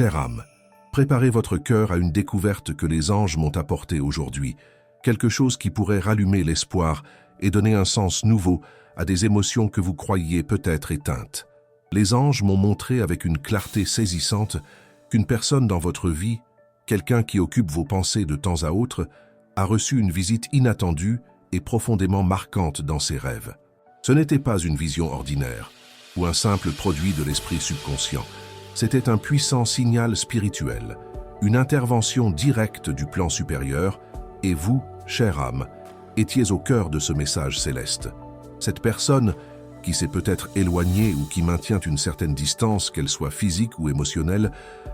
Chère âme, préparez votre cœur à une découverte que les anges m'ont apportée aujourd'hui, quelque chose qui pourrait rallumer l'espoir et donner un sens nouveau à des émotions que vous croyiez peut-être éteintes. Les anges m'ont montré avec une clarté saisissante qu'une personne dans votre vie, quelqu'un qui occupe vos pensées de temps à autre, a reçu une visite inattendue et profondément marquante dans ses rêves. Ce n'était pas une vision ordinaire ou un simple produit de l'esprit subconscient. C'était un puissant signal spirituel, une intervention directe du plan supérieur, et vous, chère âme, étiez au cœur de ce message céleste. Cette personne, qui s'est peut-être éloignée ou qui maintient une certaine distance, qu'elle soit physique ou émotionnelle,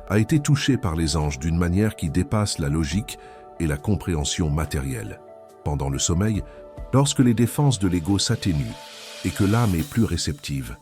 a été touchée par les anges d'une manière qui dépasse la logique et la compréhension matérielle. Pendant le sommeil, lorsque les défenses de l'ego s'atténuent et que l'âme est plus réceptive,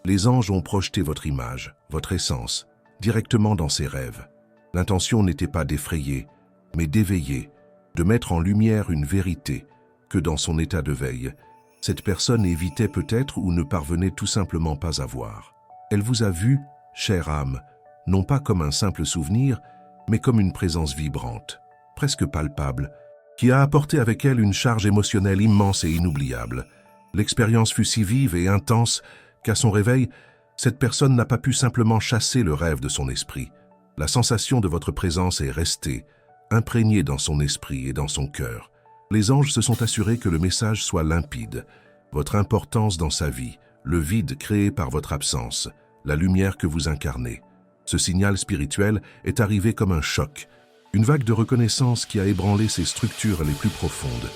les anges ont projeté votre image, votre essence, directement dans ses rêves. L'intention n'était pas d'effrayer, mais d'éveiller, de mettre en lumière une vérité que dans son état de veille, cette personne évitait peut-être ou ne parvenait tout simplement pas à voir. Elle vous a vu, chère âme, non pas comme un simple souvenir, mais comme une présence vibrante, presque palpable, qui a apporté avec elle une charge émotionnelle immense et inoubliable. L'expérience fut si vive et intense qu'à son réveil, cette personne n'a pas pu simplement chasser le rêve de son esprit. La sensation de votre présence est restée, imprégnée dans son esprit et dans son cœur. Les anges se sont assurés que le message soit limpide. Votre importance dans sa vie, le vide créé par votre absence, la lumière que vous incarnez. Ce signal spirituel est arrivé comme un choc, une vague de reconnaissance qui a ébranlé ses structures les plus profondes.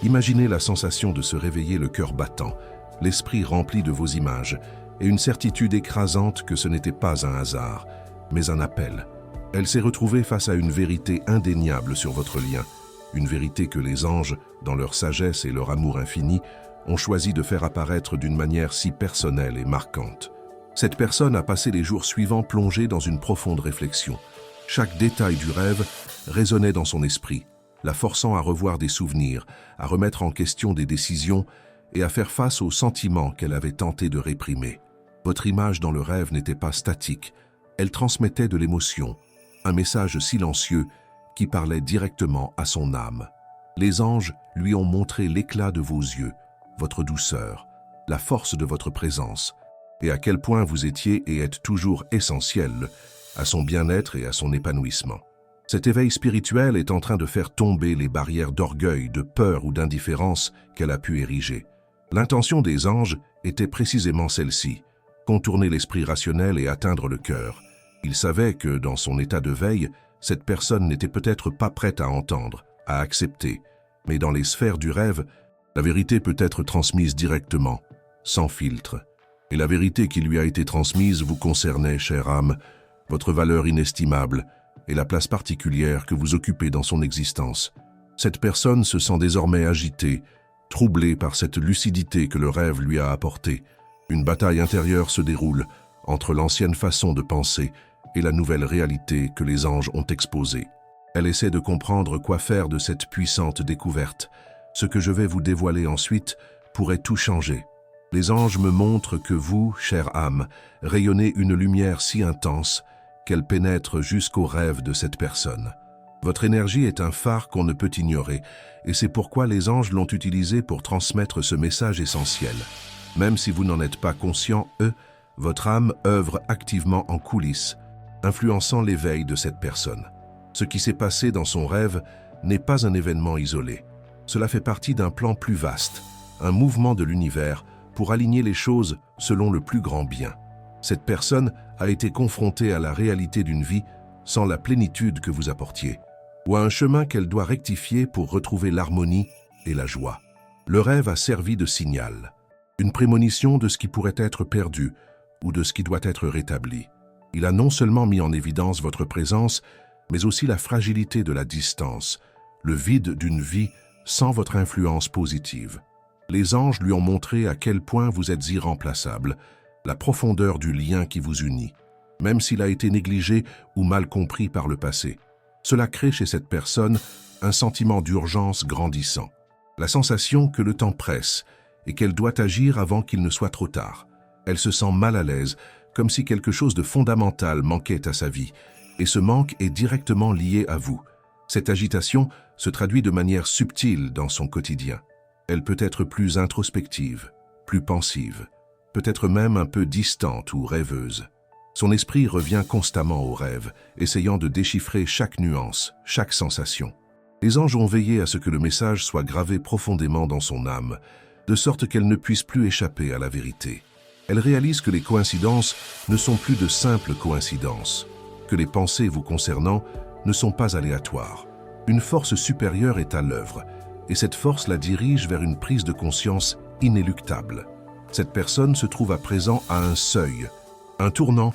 Imaginez la sensation de se réveiller le cœur battant, l'esprit rempli de vos images, et une certitude écrasante que ce n'était pas un hasard, mais un appel. Elle s'est retrouvée face à une vérité indéniable sur votre lien, une vérité que les anges, dans leur sagesse et leur amour infini, ont choisi de faire apparaître d'une manière si personnelle et marquante. Cette personne a passé les jours suivants plongée dans une profonde réflexion. Chaque détail du rêve résonnait dans son esprit, la forçant à revoir des souvenirs, à remettre en question des décisions et à faire face aux sentiments qu'elle avait tenté de réprimer. Votre image dans le rêve n'était pas statique, elle transmettait de l'émotion, un message silencieux qui parlait directement à son âme. Les anges lui ont montré l'éclat de vos yeux, votre douceur, la force de votre présence, et à quel point vous étiez et êtes toujours essentiel à son bien-être et à son épanouissement. Cet éveil spirituel est en train de faire tomber les barrières d'orgueil, de peur ou d'indifférence qu'elle a pu ériger. L'intention des anges était précisément celle-ci, contourner l'esprit rationnel et atteindre le cœur. Ils savaient que, dans son état de veille, cette personne n'était peut-être pas prête à entendre, à accepter, mais dans les sphères du rêve, la vérité peut être transmise directement, sans filtre. Et la vérité qui lui a été transmise vous concernait, chère âme, votre valeur inestimable et la place particulière que vous occupez dans son existence. Cette personne se sent désormais agitée, troublée par cette lucidité que le rêve lui a apportée. Une bataille intérieure se déroule entre l'ancienne façon de penser et la nouvelle réalité que les anges ont exposée. Elle essaie de comprendre quoi faire de cette puissante découverte. Ce que je vais vous dévoiler ensuite pourrait tout changer. Les anges me montrent que vous, chère âme, rayonnez une lumière si intense qu'elle pénètre jusqu'au rêve de cette personne. Votre énergie est un phare qu'on ne peut ignorer, et c'est pourquoi les anges l'ont utilisé pour transmettre ce message essentiel. Même si vous n'en êtes pas conscient, votre âme œuvre activement en coulisses, influençant l'éveil de cette personne. Ce qui s'est passé dans son rêve n'est pas un événement isolé. Cela fait partie d'un plan plus vaste, un mouvement de l'univers pour aligner les choses selon le plus grand bien. Cette personne a été confrontée à la réalité d'une vie sans la plénitude que vous apportiez, ou à un chemin qu'elle doit rectifier pour retrouver l'harmonie et la joie. Le rêve a servi de signal, une prémonition de ce qui pourrait être perdu ou de ce qui doit être rétabli. Il a non seulement mis en évidence votre présence, mais aussi la fragilité de la distance, le vide d'une vie sans votre influence positive. Les anges lui ont montré à quel point vous êtes irremplaçable, la profondeur du lien qui vous unit, même s'il a été négligé ou mal compris par le passé. Cela crée chez cette personne un sentiment d'urgence grandissant, la sensation que le temps presse et qu'elle doit agir avant qu'il ne soit trop tard. Elle se sent mal à l'aise, comme si quelque chose de fondamental manquait à sa vie, Et ce manque est directement lié à vous. Cette agitation se traduit de manière subtile dans son quotidien. Elle peut être plus introspective, plus pensive, peut-être même un peu distante ou rêveuse. Son esprit revient constamment aux rêves, essayant de déchiffrer chaque nuance, chaque sensation. Les anges ont veillé à ce que le message soit gravé profondément dans son âme, de sorte qu'elle ne puisse plus échapper à la vérité. Elle réalise que les coïncidences ne sont plus de simples coïncidences, que les pensées vous concernant ne sont pas aléatoires. Une force supérieure est à l'œuvre, et cette force la dirige vers une prise de conscience inéluctable. Cette personne se trouve à présent à un seuil, un tournant,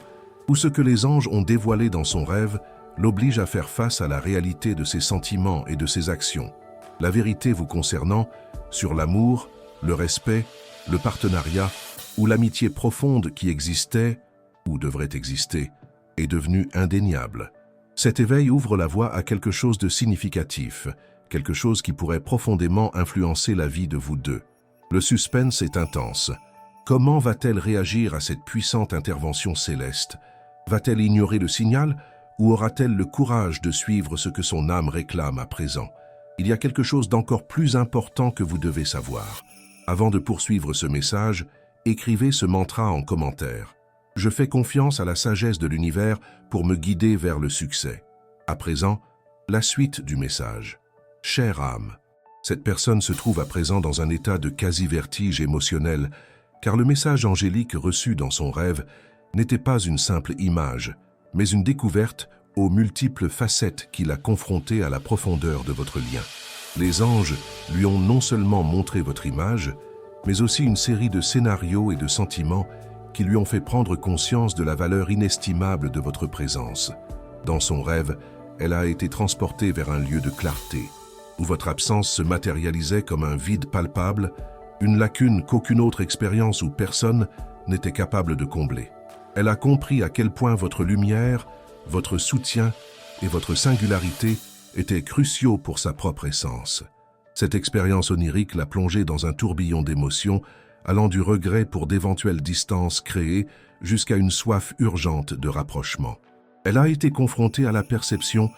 où ce que les anges ont dévoilé dans son rêve l'oblige à faire face à la réalité de ses sentiments et de ses actions. La vérité vous concernant sur l'amour, le respect, le partenariat ou l'amitié profonde qui existait, ou devrait exister, est devenue indéniable. Cet éveil ouvre la voie à quelque chose de significatif, quelque chose qui pourrait profondément influencer la vie de vous deux. Le suspense est intense. Comment va-t-elle réagir à cette puissante intervention céleste? Va-t-elle ignorer le signal ou aura-t-elle le courage de suivre ce que son âme réclame à présent? Il y a quelque chose d'encore plus important que vous devez savoir. Avant de poursuivre ce message, écrivez ce mantra en commentaire. Je fais confiance à la sagesse de l'univers pour me guider vers le succès. À présent, la suite du message. Chère âme, cette personne se trouve à présent dans un état de quasi-vertige émotionnel, car le message angélique reçu dans son rêve n'était pas une simple image, mais une découverte aux multiples facettes qui l'a confronté à la profondeur de votre lien. Les anges lui ont non seulement montré votre image, mais aussi une série de scénarios et de sentiments qui lui ont fait prendre conscience de la valeur inestimable de votre présence. Dans son rêve, elle a été transportée vers un lieu de clarté, où votre absence se matérialisait comme un vide palpable, une lacune qu'aucune autre expérience ou personne n'était capable de combler. Elle a compris à quel point votre lumière, votre soutien et votre singularité étaient cruciaux pour sa propre essence. Cette expérience onirique l'a plongée dans un tourbillon d'émotions, allant du regret pour d'éventuelles distances créées jusqu'à une soif urgente de rapprochement. Elle a été confrontée à la perception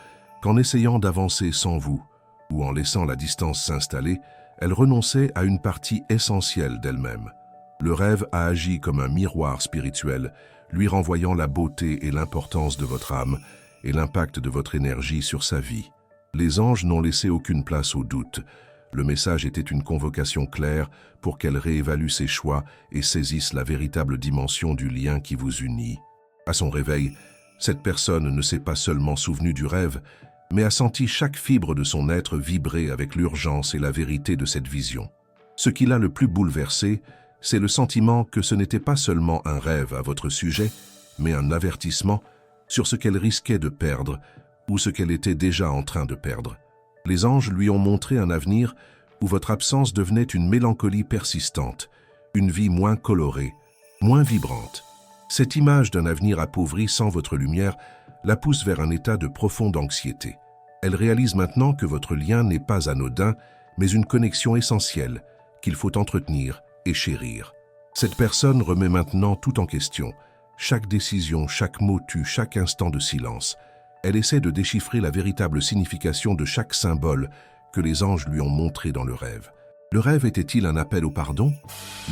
qu'en essayant d'avancer sans vous, ou en laissant la distance s'installer, elle renonçait à une partie essentielle d'elle-même. Le rêve a agi comme un miroir spirituel, lui renvoyant la beauté et l'importance de votre âme et l'impact de votre énergie sur sa vie. Les anges n'ont laissé aucune place au doute. Le message était une convocation claire pour qu'elle réévalue ses choix et saisisse la véritable dimension du lien qui vous unit. À son réveil, cette personne ne s'est pas seulement souvenue du rêve, mais a senti chaque fibre de son être vibrer avec l'urgence et la vérité de cette vision. Ce qui l'a le plus bouleversé, c'est le sentiment que ce n'était pas seulement un rêve à votre sujet, mais un avertissement sur ce qu'elle risquait de perdre ou ce qu'elle était déjà en train de perdre. Les anges lui ont montré un avenir où votre absence devenait une mélancolie persistante, une vie moins colorée, moins vibrante. Cette image d'un avenir appauvri sans votre lumière la pousse vers un état de profonde anxiété. Elle réalise maintenant que votre lien n'est pas anodin, mais une connexion essentielle qu'il faut entretenir et chérir. Cette personne remet maintenant tout en question. Chaque décision, chaque mot tue, chaque instant de silence. Elle essaie de déchiffrer la véritable signification de chaque symbole que les anges lui ont montré dans le rêve. Le rêve était-il un appel au pardon?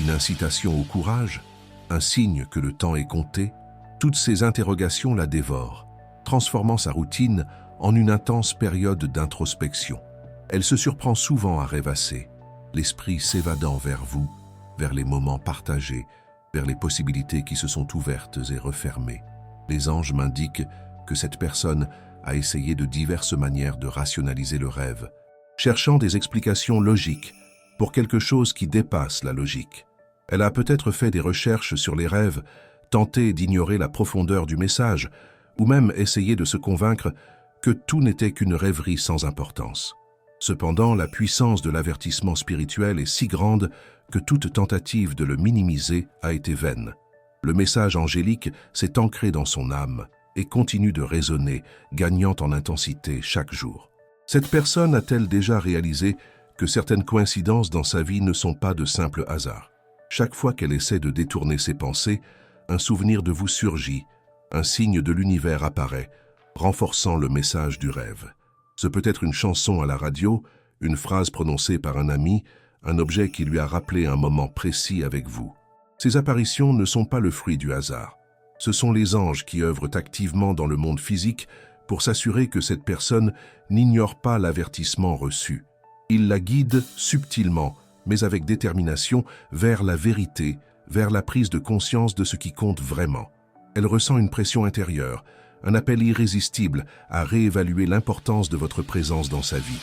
Une incitation au courage? Un signe que le temps est compté? Toutes ces interrogations la dévorent, transformant sa routine en une intense période d'introspection. Elle se surprend souvent à rêvasser, l'esprit s'évadant vers vous, vers les moments partagés, vers les possibilités qui se sont ouvertes et refermées. Les anges m'indiquent que cette personne a essayé de diverses manières de rationaliser le rêve, cherchant des explications logiques pour quelque chose qui dépasse la logique. Elle a peut-être fait des recherches sur les rêves, tenté d'ignorer la profondeur du message, ou même essayé de se convaincre que tout n'était qu'une rêverie sans importance. Cependant, la puissance de l'avertissement spirituel est si grande que toute tentative de le minimiser a été vaine. Le message angélique s'est ancré dans son âme et continue de résonner, gagnant en intensité chaque jour. Cette personne a-t-elle déjà réalisé que certaines coïncidences dans sa vie ne sont pas de simples hasards? Chaque fois qu'elle essaie de détourner ses pensées, un souvenir de vous surgit, un signe de l'univers apparaît, renforçant le message du rêve. Ce peut être une chanson à la radio, une phrase prononcée par un ami, un objet qui lui a rappelé un moment précis avec vous. Ces apparitions ne sont pas le fruit du hasard. Ce sont les anges qui œuvrent activement dans le monde physique pour s'assurer que cette personne n'ignore pas l'avertissement reçu. Ils la guident subtilement, mais avec détermination, vers la vérité, vers la prise de conscience de ce qui compte vraiment. Elle ressent une pression intérieure, un appel irrésistible à réévaluer l'importance de votre présence dans sa vie.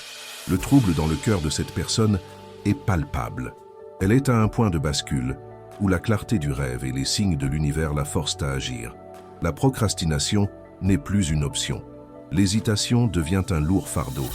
Le trouble dans le cœur de cette personne est palpable. Elle est à un point de bascule où la clarté du rêve et les signes de l'univers la forcent à agir. La procrastination n'est plus une option. L'hésitation devient un lourd fardeau.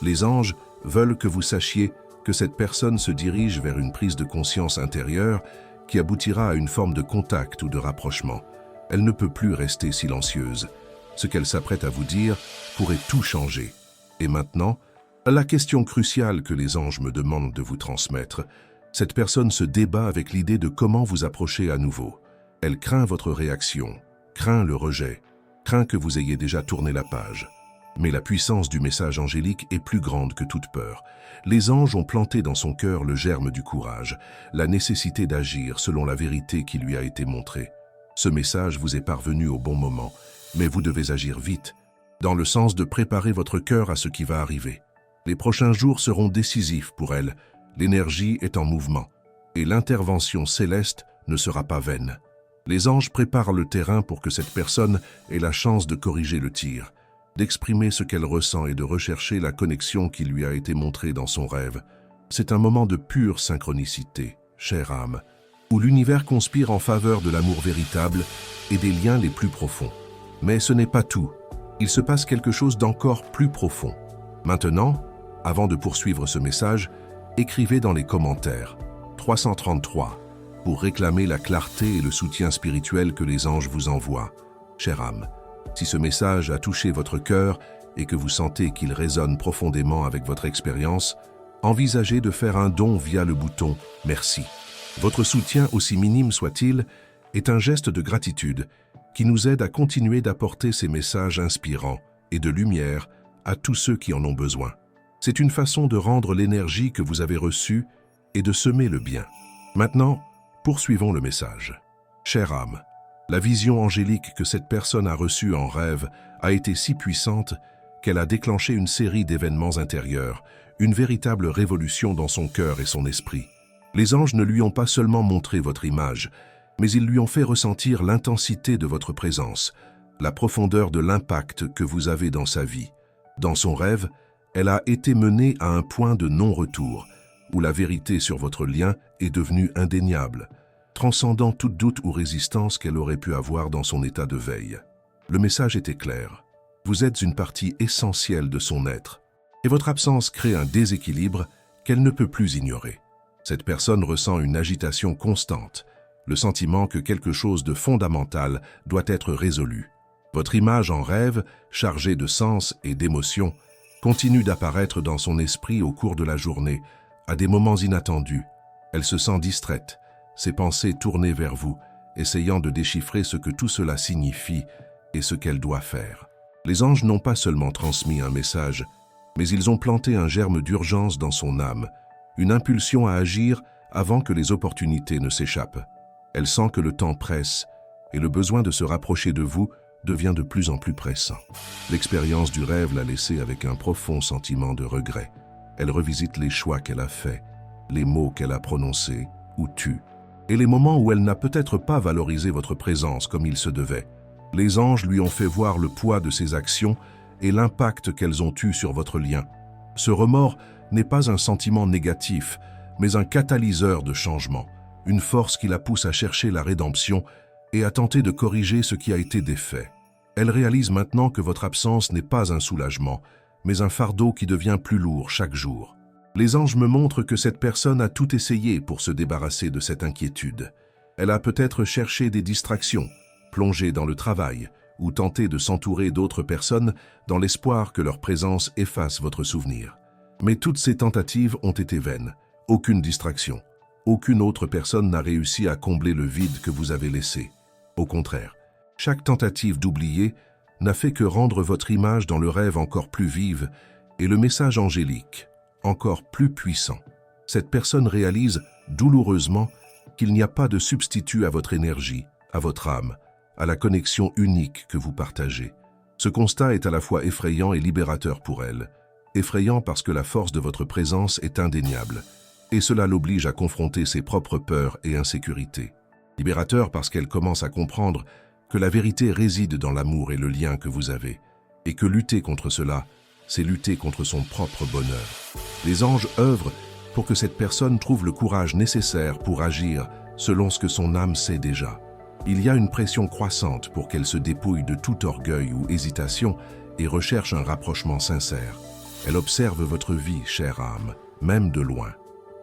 Les anges veulent que vous sachiez que cette personne se dirige vers une prise de conscience intérieure qui aboutira à une forme de contact ou de rapprochement. Elle ne peut plus rester silencieuse. Ce qu'elle s'apprête à vous dire pourrait tout changer. Et maintenant, la question cruciale que les anges me demandent de vous transmettre, cette personne se débat avec l'idée de comment vous approcher à nouveau. Elle craint votre réaction, craint le rejet, craint que vous ayez déjà tourné la page. Mais la puissance du message angélique est plus grande que toute peur. Les anges ont planté dans son cœur le germe du courage, la nécessité d'agir selon la vérité qui lui a été montrée. Ce message vous est parvenu au bon moment, mais vous devez agir vite, dans le sens de préparer votre cœur à ce qui va arriver. Les prochains jours seront décisifs pour elle, l'énergie est en mouvement, et l'intervention céleste ne sera pas vaine. Les anges préparent le terrain pour que cette personne ait la chance de corriger le tir, d'exprimer ce qu'elle ressent et de rechercher la connexion qui lui a été montrée dans son rêve. C'est un moment de pure synchronicité, chère âme, où l'univers conspire en faveur de l'amour véritable et des liens les plus profonds. Mais ce n'est pas tout. Il se passe quelque chose d'encore plus profond. Maintenant, avant de poursuivre ce message, écrivez dans les commentaires 333 pour réclamer la clarté et le soutien spirituel que les anges vous envoient. Chère âme, si ce message a touché votre cœur et que vous sentez qu'il résonne profondément avec votre expérience, envisagez de faire un don via le bouton « Merci ». Votre soutien, aussi minime soit-il, est un geste de gratitude qui nous aide à continuer d'apporter ces messages inspirants et de lumière à tous ceux qui en ont besoin. C'est une façon de rendre l'énergie que vous avez reçue et de semer le bien. Maintenant, poursuivons le message. Chère âme, la vision angélique que cette personne a reçue en rêve a été si puissante qu'elle a déclenché une série d'événements intérieurs, une véritable révolution dans son cœur et son esprit. Les anges ne lui ont pas seulement montré votre image, mais ils lui ont fait ressentir l'intensité de votre présence, la profondeur de l'impact que vous avez dans sa vie. Dans son rêve, elle a été menée à un point de non-retour, où la vérité sur votre lien est devenue indéniable, transcendant toute doute ou résistance qu'elle aurait pu avoir dans son état de veille. Le message était clair. Vous êtes une partie essentielle de son être, et votre absence crée un déséquilibre qu'elle ne peut plus ignorer. Cette personne ressent une agitation constante, le sentiment que quelque chose de fondamental doit être résolu. Votre image en rêve, chargée de sens et d'émotions, continue d'apparaître dans son esprit au cours de la journée, à des moments inattendus. Elle se sent distraite, ses pensées tournées vers vous, essayant de déchiffrer ce que tout cela signifie et ce qu'elle doit faire. Les anges n'ont pas seulement transmis un message, mais ils ont planté un germe d'urgence dans son âme, une impulsion à agir avant que les opportunités ne s'échappent. Elle sent que le temps presse et le besoin de se rapprocher de vous devient de plus en plus pressant. L'expérience du rêve l'a laissée avec un profond sentiment de regret. Elle revisite les choix qu'elle a faits, les mots qu'elle a prononcés ou tus, et les moments où elle n'a peut-être pas valorisé votre présence comme il se devait. Les anges lui ont fait voir le poids de ses actions et l'impact qu'elles ont eu sur votre lien. Ce remords n'est pas un sentiment négatif, mais un catalyseur de changement, une force qui la pousse à chercher la rédemption et à tenter de corriger ce qui a été défait. Elle réalise maintenant que votre absence n'est pas un soulagement, mais un fardeau qui devient plus lourd chaque jour. Les anges me montrent que cette personne a tout essayé pour se débarrasser de cette inquiétude. Elle a peut-être cherché des distractions, plongé dans le travail, ou tenté de s'entourer d'autres personnes dans l'espoir que leur présence efface votre souvenir. Mais toutes ces tentatives ont été vaines. Aucune distraction, aucune autre personne n'a réussi à combler le vide que vous avez laissé. Au contraire, chaque tentative d'oublier n'a fait que rendre votre image dans le rêve encore plus vive et le message angélique encore plus puissant. Cette personne réalise douloureusement qu'il n'y a pas de substitut à votre énergie, à votre âme, à la connexion unique que vous partagez. Ce constat est à la fois effrayant et libérateur pour elle. Effrayant parce que la force de votre présence est indéniable, et cela l'oblige à confronter ses propres peurs et insécurités. Libérateur parce qu'elle commence à comprendre que la vérité réside dans l'amour et le lien que vous avez, et que lutter contre cela, c'est lutter contre son propre bonheur. Les anges œuvrent pour que cette personne trouve le courage nécessaire pour agir selon ce que son âme sait déjà. Il y a une pression croissante pour qu'elle se dépouille de tout orgueil ou hésitation et recherche un rapprochement sincère. Elle observe votre vie, chère âme, même de loin.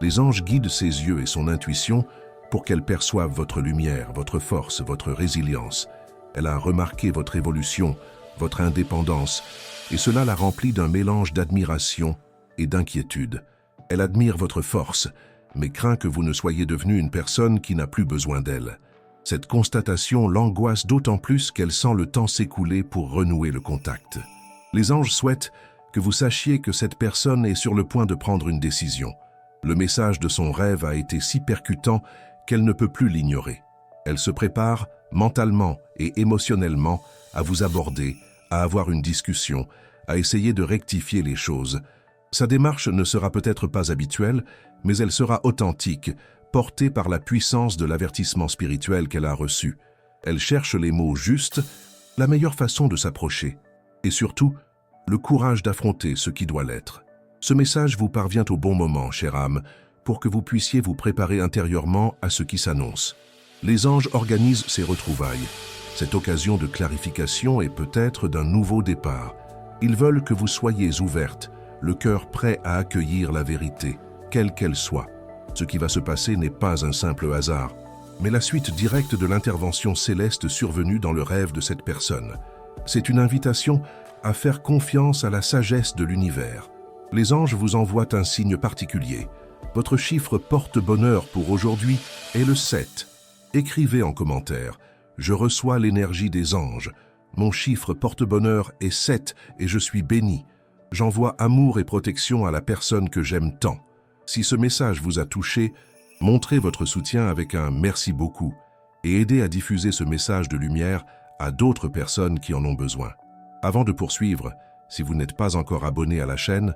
Les anges guident ses yeux et son intuition pour qu'elle perçoive votre lumière, votre force, votre résilience. Elle a remarqué votre évolution, votre indépendance, et cela la remplit d'un mélange d'admiration et d'inquiétude. Elle admire votre force, mais craint que vous ne soyez devenu une personne qui n'a plus besoin d'elle. Cette constatation l'angoisse d'autant plus qu'elle sent le temps s'écouler pour renouer le contact. Les anges souhaitent que vous sachiez que cette personne est sur le point de prendre une décision. Le message de son rêve a été si percutant qu'elle ne peut plus l'ignorer. Elle se prépare mentalement et émotionnellement à vous aborder, à avoir une discussion, à essayer de rectifier les choses. Sa démarche ne sera peut-être pas habituelle, mais elle sera authentique, portée par la puissance de l'avertissement spirituel qu'elle a reçu. Elle cherche les mots justes, la meilleure façon de s'approcher, et surtout, le courage d'affronter ce qui doit l'être. Ce message vous parvient au bon moment, chère âme, pour que vous puissiez vous préparer intérieurement à ce qui s'annonce. Les anges organisent ces retrouvailles, cette occasion de clarification et peut-être d'un nouveau départ. Ils veulent que vous soyez ouverte, le cœur prêt à accueillir la vérité, quelle qu'elle soit. Ce qui va se passer n'est pas un simple hasard, mais la suite directe de l'intervention céleste survenue dans le rêve de cette personne. C'est une invitation à faire confiance à la sagesse de l'univers. Les anges vous envoient un signe particulier. Votre chiffre porte-bonheur pour aujourd'hui est le 7. Écrivez en commentaire « Je reçois l'énergie des anges. Mon chiffre porte-bonheur est 7 et je suis béni. J'envoie amour et protection à la personne que j'aime tant. » Si ce message vous a touché, montrez votre soutien avec un « merci beaucoup » et aidez à diffuser ce message de lumière à d'autres personnes qui en ont besoin. Avant de poursuivre, si vous n'êtes pas encore abonné à la chaîne,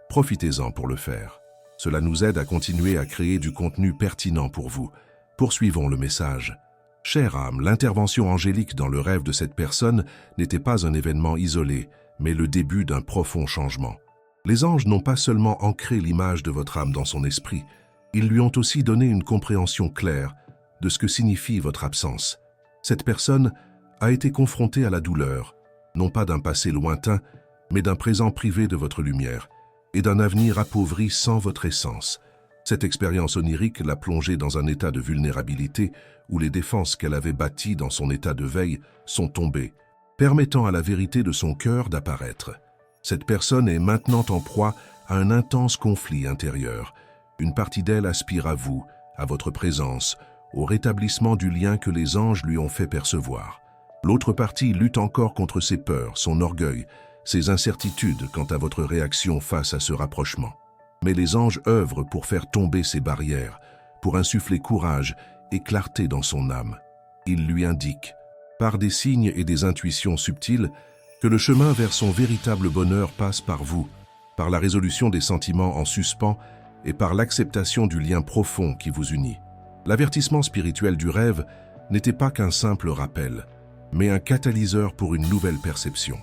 profitez-en pour le faire. Cela nous aide à continuer à créer du contenu pertinent pour vous. Poursuivons le message. Chère âme, l'intervention angélique dans le rêve de cette personne n'était pas un événement isolé, mais le début d'un profond changement. Les anges n'ont pas seulement ancré l'image de votre âme dans son esprit, ils lui ont aussi donné une compréhension claire de ce que signifie votre absence. Cette personne a été confrontée à la douleur, non pas d'un passé lointain, mais d'un présent privé de votre lumière et d'un avenir appauvri sans votre essence. Cette expérience onirique l'a plongée dans un état de vulnérabilité où les défenses qu'elle avait bâties dans son état de veille sont tombées, permettant à la vérité de son cœur d'apparaître. Cette personne est maintenant en proie à un intense conflit intérieur. Une partie d'elle aspire à vous, à votre présence, au rétablissement du lien que les anges lui ont fait percevoir. L'autre partie lutte encore contre ses peurs, son orgueil, ses incertitudes quant à votre réaction face à ce rapprochement. Mais les anges œuvrent pour faire tomber ces barrières, pour insuffler courage et clarté dans son âme. Ils lui indiquent, par des signes et des intuitions subtiles, que le chemin vers son véritable bonheur passe par vous, par la résolution des sentiments en suspens et par l'acceptation du lien profond qui vous unit. L'avertissement spirituel du rêve n'était pas qu'un simple rappel, mais un catalyseur pour une nouvelle perception.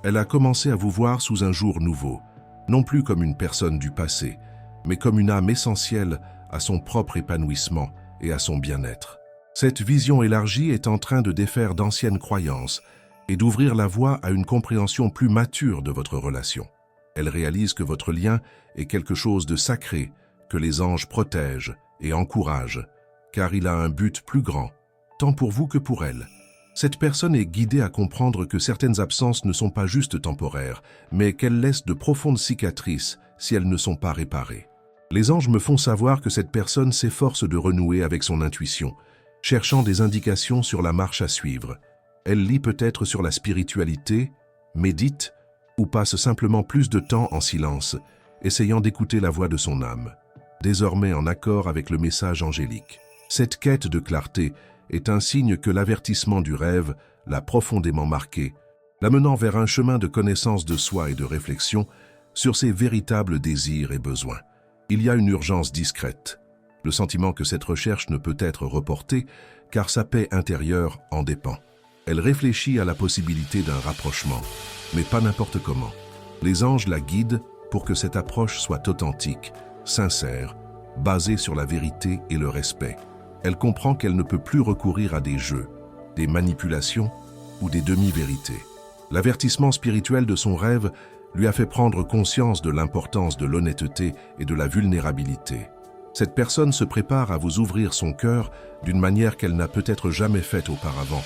Elle a commencé à vous voir sous un jour nouveau, non plus comme une personne du passé, mais comme une âme essentielle à son propre épanouissement et à son bien-être. Cette vision élargie est en train de défaire d'anciennes croyances et d'ouvrir la voie à une compréhension plus mature de votre relation. Elle réalise que votre lien est quelque chose de sacré, que les anges protègent et encouragent, car il a un but plus grand, tant pour vous que pour elle. Cette personne est guidée à comprendre que certaines absences ne sont pas juste temporaires, mais qu'elles laissent de profondes cicatrices si elles ne sont pas réparées. Les anges me font savoir que cette personne s'efforce de renouer avec son intuition, cherchant des indications sur la marche à suivre. Elle lit peut-être sur la spiritualité, médite ou passe simplement plus de temps en silence, essayant d'écouter la voix de son âme, désormais en accord avec le message angélique. Cette quête de clarté est un signe que l'avertissement du rêve l'a profondément marqué, l'amenant vers un chemin de connaissance de soi et de réflexion sur ses véritables désirs et besoins. Il y a une urgence discrète, le sentiment que cette recherche ne peut être reportée car sa paix intérieure en dépend. Elle réfléchit à la possibilité d'un rapprochement, mais pas n'importe comment. Les anges la guident pour que cette approche soit authentique, sincère, basée sur la vérité et le respect. Elle comprend qu'elle ne peut plus recourir à des jeux, des manipulations ou des demi-vérités. L'avertissement spirituel de son rêve lui a fait prendre conscience de l'importance de l'honnêteté et de la vulnérabilité. Cette personne se prépare à vous ouvrir son cœur d'une manière qu'elle n'a peut-être jamais faite auparavant,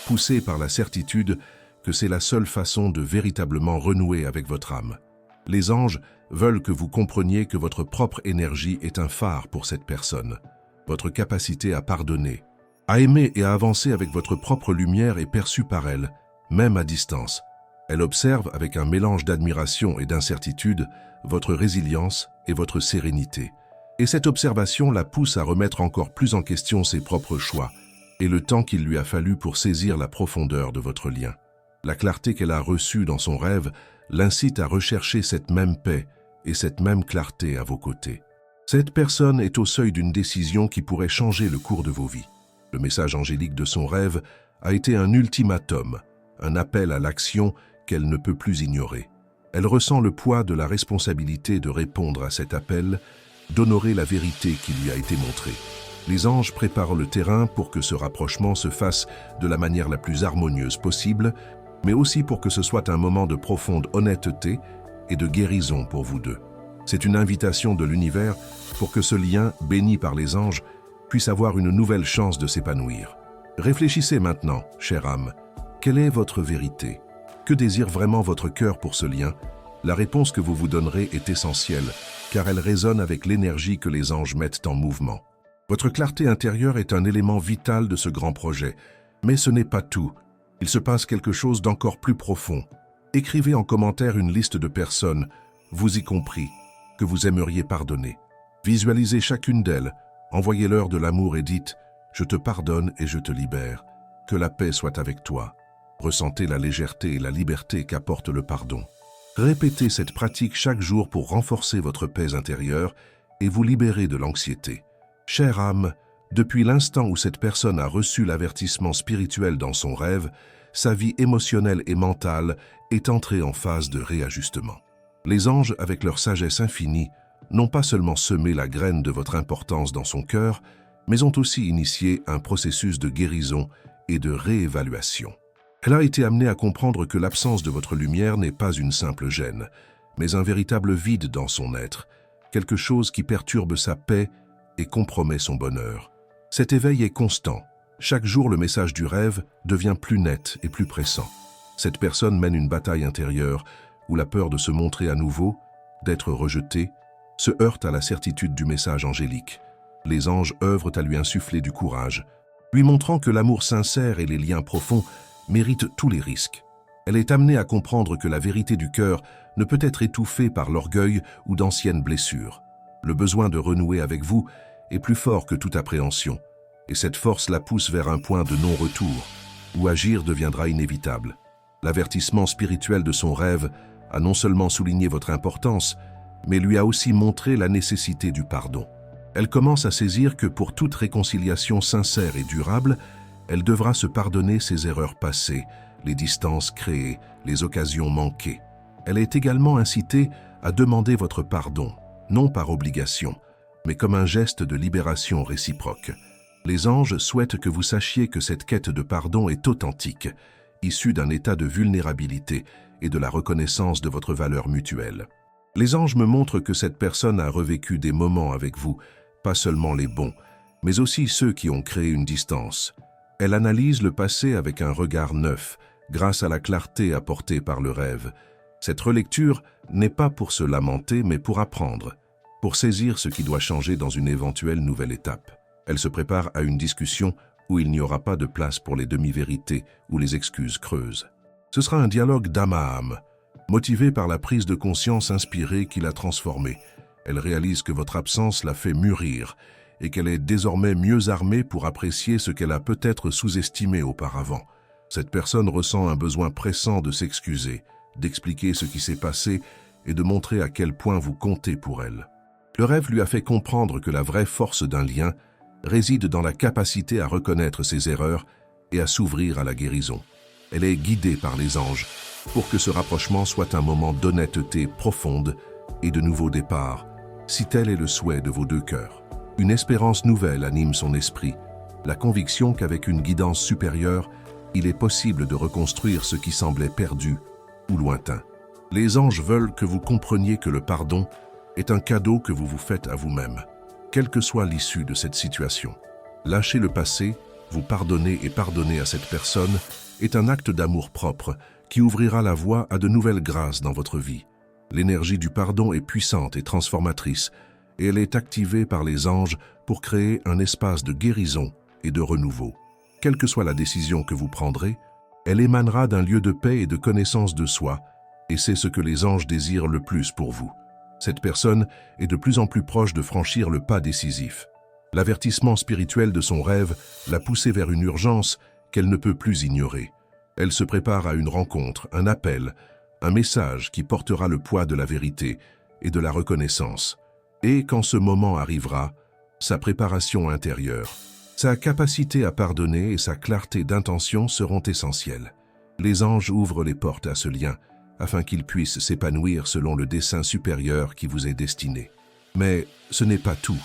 poussée par la certitude que c'est la seule façon de véritablement renouer avec votre âme. Les anges veulent que vous compreniez que votre propre énergie est un phare pour cette personne. Votre capacité à pardonner, à aimer et à avancer avec votre propre lumière est perçue par elle, même à distance. Elle observe avec un mélange d'admiration et d'incertitude votre résilience et votre sérénité. Et cette observation la pousse à remettre encore plus en question ses propres choix et le temps qu'il lui a fallu pour saisir la profondeur de votre lien. La clarté qu'elle a reçue dans son rêve l'incite à rechercher cette même paix et cette même clarté à vos côtés. Cette personne est au seuil d'une décision qui pourrait changer le cours de vos vies. Le message angélique de son rêve a été un ultimatum, un appel à l'action qu'elle ne peut plus ignorer. Elle ressent le poids de la responsabilité de répondre à cet appel, d'honorer la vérité qui lui a été montrée. Les anges préparent le terrain pour que ce rapprochement se fasse de la manière la plus harmonieuse possible, mais aussi pour que ce soit un moment de profonde honnêteté et de guérison pour vous deux. C'est une invitation de l'univers pour que ce lien, béni par les anges, puisse avoir une nouvelle chance de s'épanouir. Réfléchissez maintenant, chère âme, quelle est votre vérité? Que désire vraiment votre cœur pour ce lien? La réponse que vous vous donnerez est essentielle, car elle résonne avec l'énergie que les anges mettent en mouvement. Votre clarté intérieure est un élément vital de ce grand projet, mais ce n'est pas tout. Il se passe quelque chose d'encore plus profond. Écrivez en commentaire une liste de personnes, vous y compris, que vous aimeriez pardonner. Visualisez chacune d'elles, envoyez-leur de l'amour et dites « Je te pardonne et je te libère. Que la paix soit avec toi. » Ressentez la légèreté et la liberté qu'apporte le pardon. Répétez cette pratique chaque jour pour renforcer votre paix intérieure et vous libérer de l'anxiété. Chère âme, depuis l'instant où cette personne a reçu l'avertissement spirituel dans son rêve, sa vie émotionnelle et mentale est entrée en phase de réajustement. Les anges, avec leur sagesse infinie, n'ont pas seulement semé la graine de votre importance dans son cœur, mais ont aussi initié un processus de guérison et de réévaluation. Elle a été amenée à comprendre que l'absence de votre lumière n'est pas une simple gêne, mais un véritable vide dans son être, quelque chose qui perturbe sa paix et compromet son bonheur. Cet éveil est constant. Chaque jour, le message du rêve devient plus net et plus pressant. Cette personne mène une bataille intérieure où la peur de se montrer à nouveau, d'être rejetée, se heurte à la certitude du message angélique. Les anges œuvrent à lui insuffler du courage, lui montrant que l'amour sincère et les liens profonds méritent tous les risques. Elle est amenée à comprendre que la vérité du cœur ne peut être étouffée par l'orgueil ou d'anciennes blessures. Le besoin de renouer avec vous est plus fort que toute appréhension, et cette force la pousse vers un point de non-retour, où agir deviendra inévitable. L'avertissement spirituel de son rêve a non seulement souligné votre importance, mais lui a aussi montré la nécessité du pardon. Elle commence à saisir que pour toute réconciliation sincère et durable, elle devra se pardonner ses erreurs passées, les distances créées, les occasions manquées. Elle est également incitée à demander votre pardon, non par obligation, mais comme un geste de libération réciproque. Les anges souhaitent que vous sachiez que cette quête de pardon est authentique, issue d'un état de vulnérabilité et de la reconnaissance de votre valeur mutuelle. Les anges me montrent que cette personne a revécu des moments avec vous, pas seulement les bons, mais aussi ceux qui ont créé une distance. Elle analyse le passé avec un regard neuf, grâce à la clarté apportée par le rêve. Cette relecture n'est pas pour se lamenter, mais pour apprendre, pour saisir ce qui doit changer dans une éventuelle nouvelle étape. Elle se prépare à une discussion où il n'y aura pas de place pour les demi-vérités ou les excuses creuses. Ce sera un dialogue d'âme à âme, motivé par la prise de conscience inspirée qui l'a transformée. Elle réalise que votre absence l'a fait mûrir et qu'elle est désormais mieux armée pour apprécier ce qu'elle a peut-être sous-estimé auparavant. Cette personne ressent un besoin pressant de s'excuser, d'expliquer ce qui s'est passé et de montrer à quel point vous comptez pour elle. Le rêve lui a fait comprendre que la vraie force d'un lien réside dans la capacité à reconnaître ses erreurs et à s'ouvrir à la guérison. Elle est guidée par les anges pour que ce rapprochement soit un moment d'honnêteté profonde et de nouveau départ, si tel est le souhait de vos deux cœurs. Une espérance nouvelle anime son esprit, la conviction qu'avec une guidance supérieure, il est possible de reconstruire ce qui semblait perdu ou lointain. Les anges veulent que vous compreniez que le pardon est un cadeau que vous vous faites à vous-même, quelle que soit l'issue de cette situation. Lâcher le passé, vous pardonner et pardonner à cette personne est un acte d'amour-propre qui ouvrira la voie à de nouvelles grâces dans votre vie. L'énergie du pardon est puissante et transformatrice, et elle est activée par les anges pour créer un espace de guérison et de renouveau. Quelle que soit la décision que vous prendrez, elle émanera d'un lieu de paix et de connaissance de soi, et c'est ce que les anges désirent le plus pour vous. Cette personne est de plus en plus proche de franchir le pas décisif. L'avertissement spirituel de son rêve l'a poussée vers une urgence qu'elle ne peut plus ignorer. Elle se prépare à une rencontre, un appel, un message qui portera le poids de la vérité et de la reconnaissance. Et quand ce moment arrivera, sa préparation intérieure, sa capacité à pardonner et sa clarté d'intention seront essentielles. Les anges ouvrent les portes à ce lien, afin qu'il puisse s'épanouir selon le dessein supérieur qui vous est destiné. Mais ce n'est pas tout.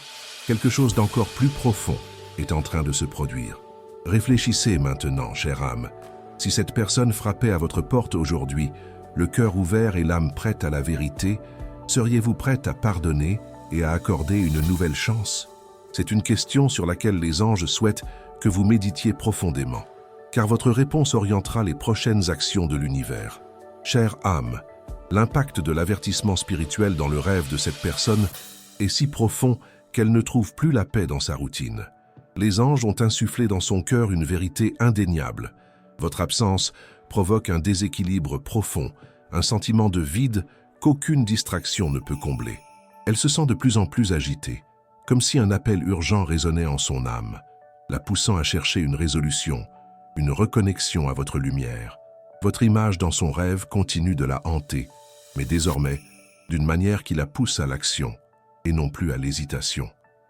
Quelque chose d'encore plus profond est en train de se produire. Réfléchissez maintenant, chère âme. Si cette personne frappait à votre porte aujourd'hui, le cœur ouvert et l'âme prête à la vérité, seriez-vous prête à pardonner et à accorder une nouvelle chance? C'est une question sur laquelle les anges souhaitent que vous méditiez profondément, car votre réponse orientera les prochaines actions de l'univers. Chère âme, l'impact de l'avertissement spirituel dans le rêve de cette personne est si profond qu'elle ne trouve plus la paix dans sa routine. Les anges ont insufflé dans son cœur une vérité indéniable. Votre absence provoque un déséquilibre profond, un sentiment de vide qu'aucune distraction ne peut combler. Elle se sent de plus en plus agitée, comme si un appel urgent résonnait en son âme, la poussant à chercher une résolution, une reconnexion à votre lumière. Votre image dans son rêve continue de la hanter, mais désormais d'une manière qui la pousse à l'action et non plus à l'hésitation.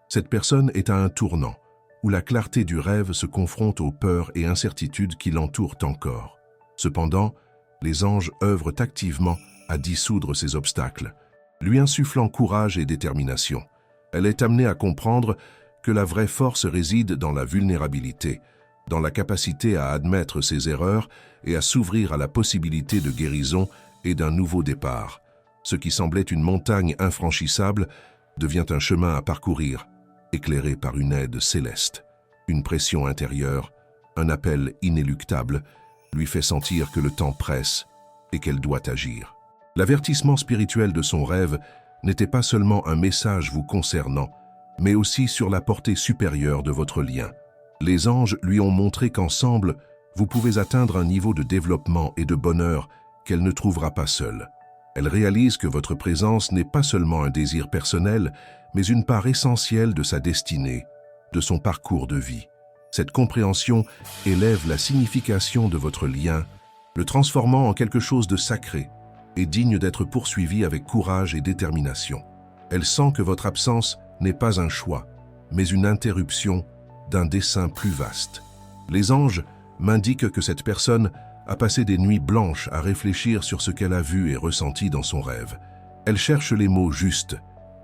Cette personne est à un tournant, où la clarté du rêve se confronte aux peurs et incertitudes qui l'entourent encore. Cependant, les anges œuvrent activement à dissoudre ces obstacles, lui insufflant courage et détermination. Elle est amenée à comprendre que la vraie force réside dans la vulnérabilité, dans la capacité à admettre ses erreurs et à s'ouvrir à la possibilité de guérison et d'un nouveau départ. Ce qui semblait une montagne infranchissable devient un chemin à parcourir, éclairé par une aide céleste. Une pression intérieure, un appel inéluctable, lui fait sentir que le temps presse et qu'elle doit agir. L'avertissement spirituel de son rêve n'était pas seulement un message vous concernant, mais aussi sur la portée supérieure de votre lien. Les anges lui ont montré qu'ensemble, vous pouvez atteindre un niveau de développement et de bonheur qu'elle ne trouvera pas seule. Elle réalise que votre présence n'est pas seulement un désir personnel, mais une part essentielle de sa destinée, de son parcours de vie. Cette compréhension élève la signification de votre lien, le transformant en quelque chose de sacré et digne d'être poursuivi avec courage et détermination. Elle sent que votre absence n'est pas un choix, mais une interruption d'un dessein plus vaste. Les anges m'indiquent que cette personne a passé des nuits blanches à réfléchir sur ce qu'elle a vu et ressenti dans son rêve. Elle cherche les mots justes,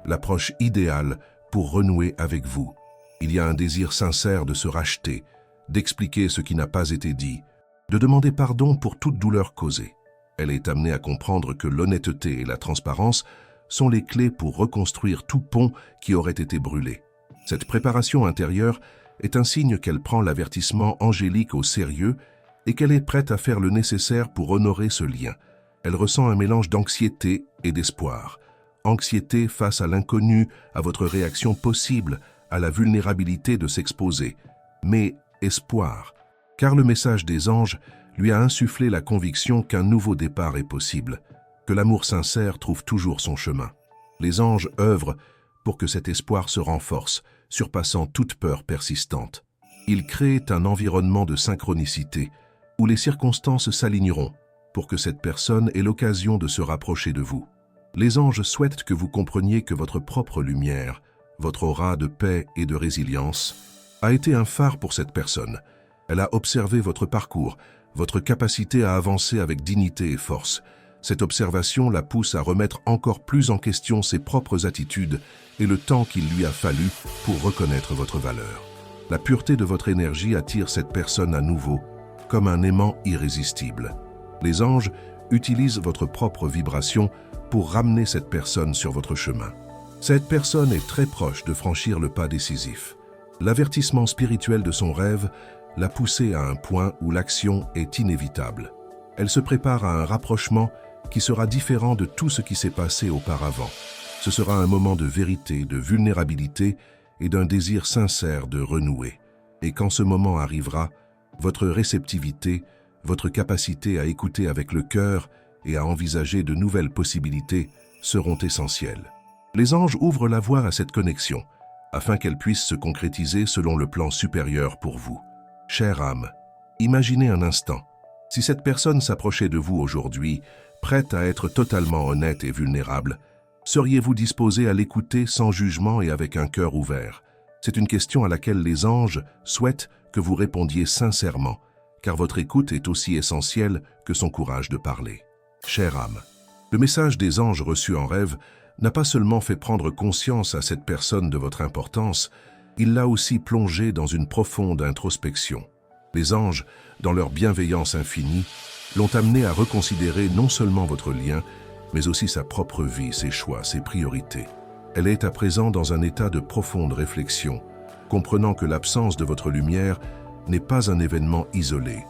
l'approche idéale pour renouer avec vous. Il y a un désir sincère de se racheter, d'expliquer ce qui n'a pas été dit, de demander pardon pour toute douleur causée. Elle est amenée à comprendre que l'honnêteté et la transparence sont les clés pour reconstruire tout pont qui aurait été brûlé. Cette préparation intérieure est un signe qu'elle prend l'avertissement angélique au sérieux et qu'elle est prête à faire le nécessaire pour honorer ce lien. Elle ressent un mélange d'anxiété et d'espoir. Anxiété face à l'inconnu, à votre réaction possible, à la vulnérabilité de s'exposer. Mais espoir, car le message des anges lui a insufflé la conviction qu'un nouveau départ est possible, que l'amour sincère trouve toujours son chemin. Les anges œuvrent pour que cet espoir se renforce, surpassant toute peur persistante. Ils créent un environnement de synchronicité où les circonstances s'aligneront pour que cette personne ait l'occasion de se rapprocher de vous. Les anges souhaitent que vous compreniez que votre propre lumière, votre aura de paix et de résilience, a été un phare pour cette personne. Elle a observé votre parcours, votre capacité à avancer avec dignité et force. Cette observation la pousse à remettre encore plus en question ses propres attitudes et le temps qu'il lui a fallu pour reconnaître votre valeur. La pureté de votre énergie attire cette personne à nouveau, comme un aimant irrésistible. Les anges utilisent votre propre vibration pour ramener cette personne sur votre chemin. Cette personne est très proche de franchir le pas décisif. L'avertissement spirituel de son rêve l'a poussée à un point où l'action est inévitable. Elle se prépare à un rapprochement qui sera différent de tout ce qui s'est passé auparavant. Ce sera un moment de vérité, de vulnérabilité et d'un désir sincère de renouer. Et quand ce moment arrivera, votre réceptivité, votre capacité à écouter avec le cœur et à envisager de nouvelles possibilités seront essentielles. Les anges ouvrent la voie à cette connexion, afin qu'elle puisse se concrétiser selon le plan supérieur pour vous. Chère âme, imaginez un instant, si cette personne s'approchait de vous aujourd'hui, prête à être totalement honnête et vulnérable, seriez-vous disposé à l'écouter sans jugement et avec un cœur ouvert? C'est une question à laquelle les anges souhaitent que vous répondiez sincèrement, car votre écoute est aussi essentielle que son courage de parler. Chère âme, le message des anges reçus en rêve n'a pas seulement fait prendre conscience à cette personne de votre importance, il l'a aussi plongée dans une profonde introspection. Les anges, dans leur bienveillance infinie, l'ont amené à reconsidérer non seulement votre lien, mais aussi sa propre vie, ses choix, ses priorités. Elle est à présent dans un état de profonde réflexion, comprenant que l'absence de votre lumière n'est pas un événement isolé,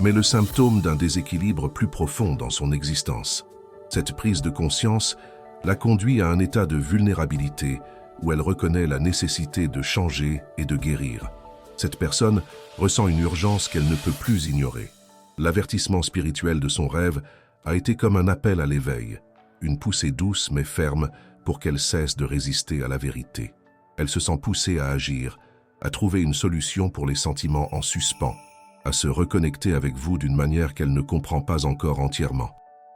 mais le symptôme d'un déséquilibre plus profond dans son existence. Cette prise de conscience la conduit à un état de vulnérabilité où elle reconnaît la nécessité de changer et de guérir. Cette personne ressent une urgence qu'elle ne peut plus ignorer. L'avertissement spirituel de son rêve a été comme un appel à l'éveil, une poussée douce mais ferme pour qu'elle cesse de résister à la vérité. Elle se sent poussée à agir, à trouver une solution pour les sentiments en suspens, à se reconnecter avec vous d'une manière qu'elle ne comprend pas encore entièrement.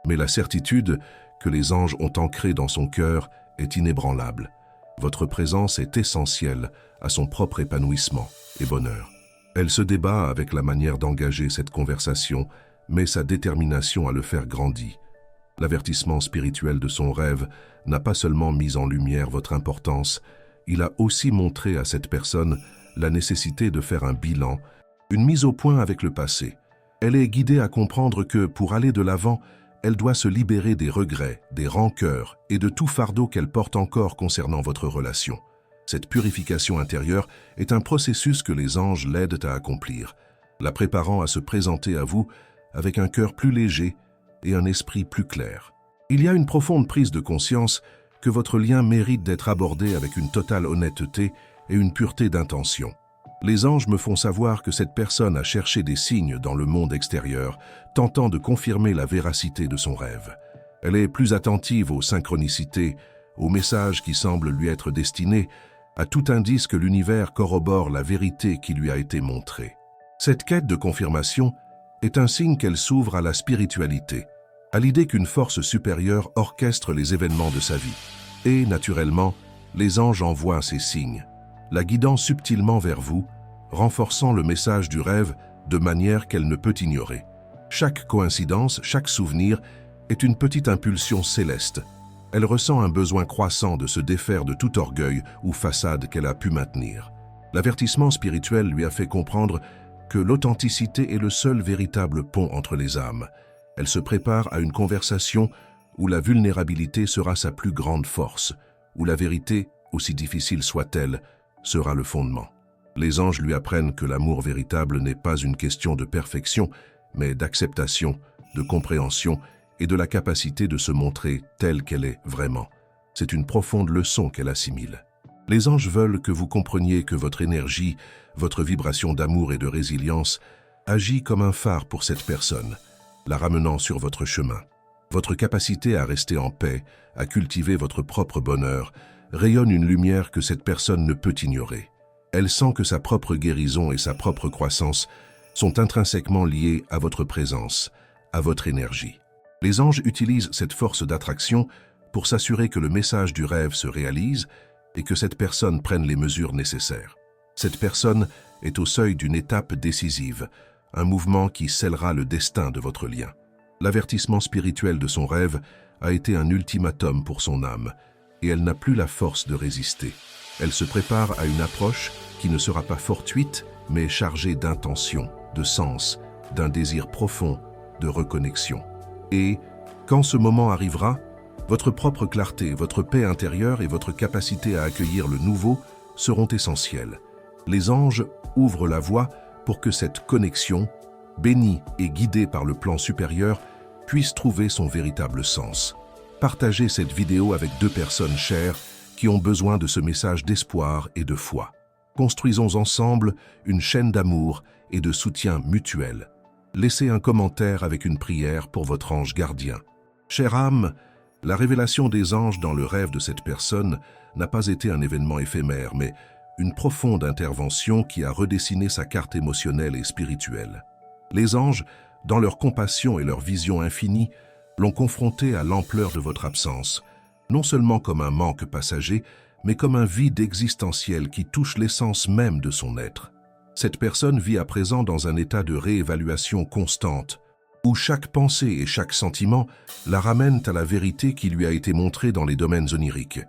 Mais la certitude que les anges ont ancrée dans son cœur est inébranlable. Votre présence est essentielle à son propre épanouissement et bonheur. Elle se débat avec la manière d'engager cette conversation, mais sa détermination à le faire grandit. L'avertissement spirituel de son rêve n'a pas seulement mis en lumière votre importance, il a aussi montré à cette personne la nécessité de faire un bilan, une mise au point avec le passé. Elle est guidée à comprendre que, pour aller de l'avant, elle doit se libérer des regrets, des rancœurs et de tout fardeau qu'elle porte encore concernant votre relation. Cette purification intérieure est un processus que les anges l'aident à accomplir, la préparant à se présenter à vous avec un cœur plus léger et un esprit plus clair. Il y a une profonde prise de conscience que votre lien mérite d'être abordé avec une totale honnêteté et une pureté d'intention. Les anges me font savoir que cette personne a cherché des signes dans le monde extérieur, tentant de confirmer la véracité de son rêve. Elle est plus attentive aux synchronicités, aux messages qui semblent lui être destinés, à tout indice que l'univers corrobore la vérité qui lui a été montrée. Cette quête de confirmation est un signe qu'elle s'ouvre à la spiritualité, à l'idée qu'une force supérieure orchestre les événements de sa vie. Et, naturellement, les anges envoient ces signes, la guidant subtilement vers vous, renforçant le message du rêve de manière qu'elle ne peut ignorer. Chaque coïncidence, chaque souvenir est une petite impulsion céleste. Elle ressent un besoin croissant de se défaire de tout orgueil ou façade qu'elle a pu maintenir. L'avertissement spirituel lui a fait comprendre que l'authenticité est le seul véritable pont entre les âmes. Elle se prépare à une conversation où la vulnérabilité sera sa plus grande force, où la vérité, aussi difficile soit-elle, sera le fondement. Les anges lui apprennent que l'amour véritable n'est pas une question de perfection, mais d'acceptation, de compréhension et de la capacité de se montrer telle qu'elle est vraiment. C'est une profonde leçon qu'elle assimile. Les anges veulent que vous compreniez que votre énergie, votre vibration d'amour et de résilience agit comme un phare pour cette personne, la ramenant sur votre chemin. Votre capacité à rester en paix, à cultiver votre propre bonheur, rayonne une lumière que cette personne ne peut ignorer. Elle sent que sa propre guérison et sa propre croissance sont intrinsèquement liées à votre présence, à votre énergie. Les anges utilisent cette force d'attraction pour s'assurer que le message du rêve se réalise et que cette personne prenne les mesures nécessaires. Cette personne est au seuil d'une étape décisive, un mouvement qui scellera le destin de votre lien. L'avertissement spirituel de son rêve a été un ultimatum pour son âme, et elle n'a plus la force de résister. Elle se prépare à une approche qui ne sera pas fortuite, mais chargée d'intention, de sens, d'un désir profond, de reconnexion. Et, quand ce moment arrivera, votre propre clarté, votre paix intérieure et votre capacité à accueillir le nouveau seront essentielles. Les anges ouvrent la voie pour que cette connexion, bénie et guidée par le plan supérieur, puisse trouver son véritable sens. Partagez cette vidéo avec 2 personnes chères qui ont besoin de ce message d'espoir et de foi. Construisons ensemble une chaîne d'amour et de soutien mutuel. Laissez un commentaire avec une prière pour votre ange gardien. Chère âme, la révélation des anges dans le rêve de cette personne n'a pas été un événement éphémère, mais une profonde intervention qui a redessiné sa carte émotionnelle et spirituelle. Les anges, dans leur compassion et leur vision infinie, l'ont confronté à l'ampleur de votre absence, non seulement comme un manque passager, mais comme un vide existentiel qui touche l'essence même de son être. Cette personne vit à présent dans un état de réévaluation constante, où chaque pensée et chaque sentiment la ramènent à la vérité qui lui a été montrée dans les domaines oniriques.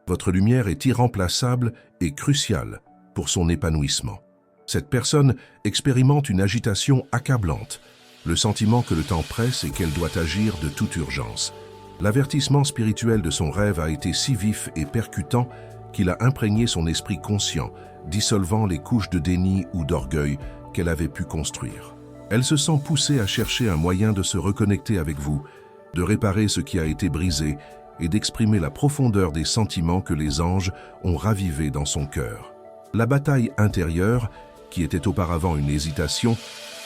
Votre lumière est irremplaçable et cruciale pour son épanouissement. Cette personne expérimente une agitation accablante, le sentiment que le temps presse et qu'elle doit agir de toute urgence. L'avertissement spirituel de son rêve a été si vif et percutant qu'il a imprégné son esprit conscient, dissolvant les couches de déni ou d'orgueil qu'elle avait pu construire. Elle se sent poussée à chercher un moyen de se reconnecter avec vous, de réparer ce qui a été brisé et d'exprimer la profondeur des sentiments que les anges ont ravivés dans son cœur. La bataille intérieure, qui était auparavant une hésitation,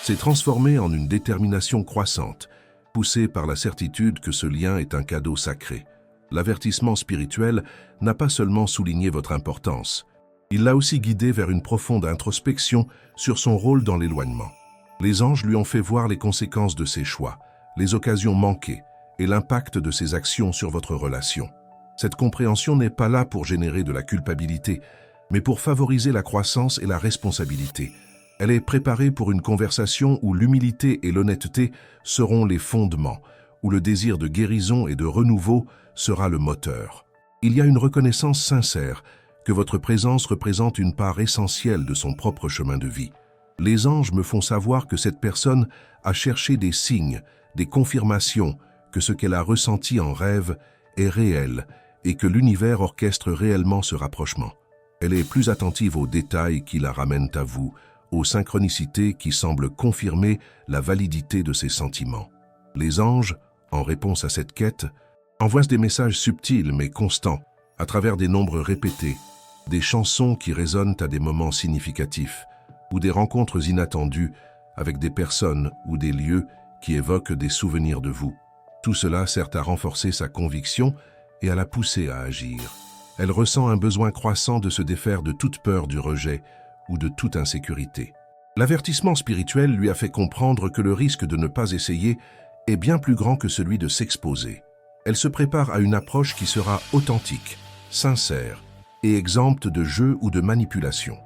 s'est transformée en une détermination croissante, poussée par la certitude que ce lien est un cadeau sacré. L'avertissement spirituel n'a pas seulement souligné votre importance, il l'a aussi guidé vers une profonde introspection sur son rôle dans l'éloignement. Les anges lui ont fait voir les conséquences de ses choix, les occasions manquées et l'impact de ses actions sur votre relation. Cette compréhension n'est pas là pour générer de la culpabilité, mais pour favoriser la croissance et la responsabilité. Elle est préparée pour une conversation où l'humilité et l'honnêteté seront les fondements, où le désir de guérison et de renouveau sera le moteur. Il y a une reconnaissance sincère que votre présence représente une part essentielle de son propre chemin de vie. Les anges me font savoir que cette personne a cherché des signes, des confirmations, que ce qu'elle a ressenti en rêve est réel et que l'univers orchestre réellement ce rapprochement. Elle est plus attentive aux détails qui la ramènent à vous, aux synchronicités qui semblent confirmer la validité de ses sentiments. Les anges, en réponse à cette quête, envoient des messages subtils mais constants, à travers des nombres répétés, des chansons qui résonnent à des moments significatifs, ou des rencontres inattendues avec des personnes ou des lieux qui évoquent des souvenirs de vous. Tout cela sert à renforcer sa conviction et à la pousser à agir. Elle ressent un besoin croissant de se défaire de toute peur du rejet ou de toute insécurité. L'avertissement spirituel lui a fait comprendre que le risque de ne pas essayer est bien plus grand que celui de s'exposer. Elle se prépare à une approche qui sera authentique, sincère et exempte de jeu ou de manipulation.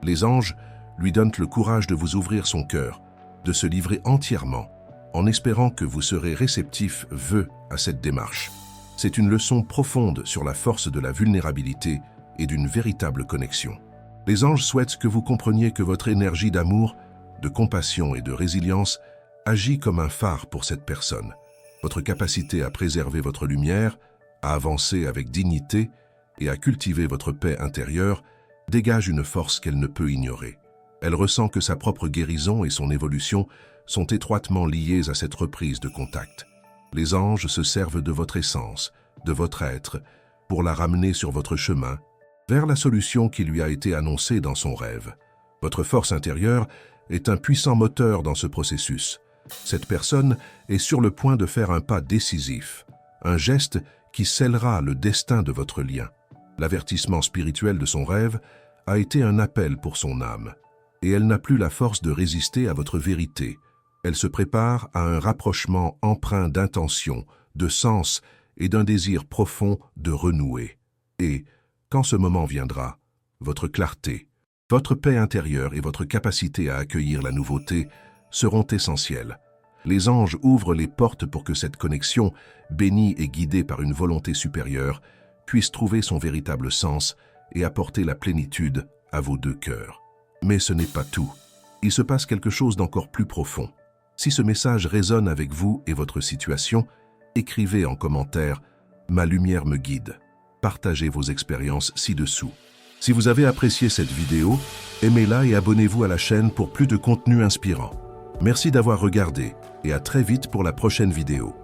Les anges lui donnent le courage de vous ouvrir son cœur, de se livrer entièrement, en espérant que vous serez réceptif à cette démarche. C'est une leçon profonde sur la force de la vulnérabilité et d'une véritable connexion. Les anges souhaitent que vous compreniez que votre énergie d'amour, de compassion et de résilience agit comme un phare pour cette personne. Votre capacité à préserver votre lumière, à avancer avec dignité et à cultiver votre paix intérieure dégage une force qu'elle ne peut ignorer. Elle ressent que sa propre guérison et son évolution sont étroitement liées à cette reprise de contact. Les anges se servent de votre essence, de votre être, pour la ramener sur votre chemin vers la solution qui lui a été annoncée dans son rêve. Votre force intérieure est un puissant moteur dans ce processus. Cette personne est sur le point de faire un pas décisif, un geste qui scellera le destin de votre lien. L'avertissement spirituel de son rêve a été un appel pour son âme, et elle n'a plus la force de résister à votre vérité. Elle se prépare à un rapprochement empreint d'intention, de sens et d'un désir profond de renouer. Et, quand ce moment viendra, votre clarté, votre paix intérieure et votre capacité à accueillir la nouveauté seront essentielles. Les anges ouvrent les portes pour que cette connexion, bénie et guidée par une volonté supérieure, puisse trouver son véritable sens et apporter la plénitude à vos deux cœurs. Mais ce n'est pas tout. Il se passe quelque chose d'encore plus profond. Si ce message résonne avec vous et votre situation, écrivez en commentaire « Ma lumière me guide ». Partagez vos expériences ci-dessous. Si vous avez apprécié cette vidéo, aimez-la et abonnez-vous à la chaîne pour plus de contenu inspirant. Merci d'avoir regardé et à très vite pour la prochaine vidéo.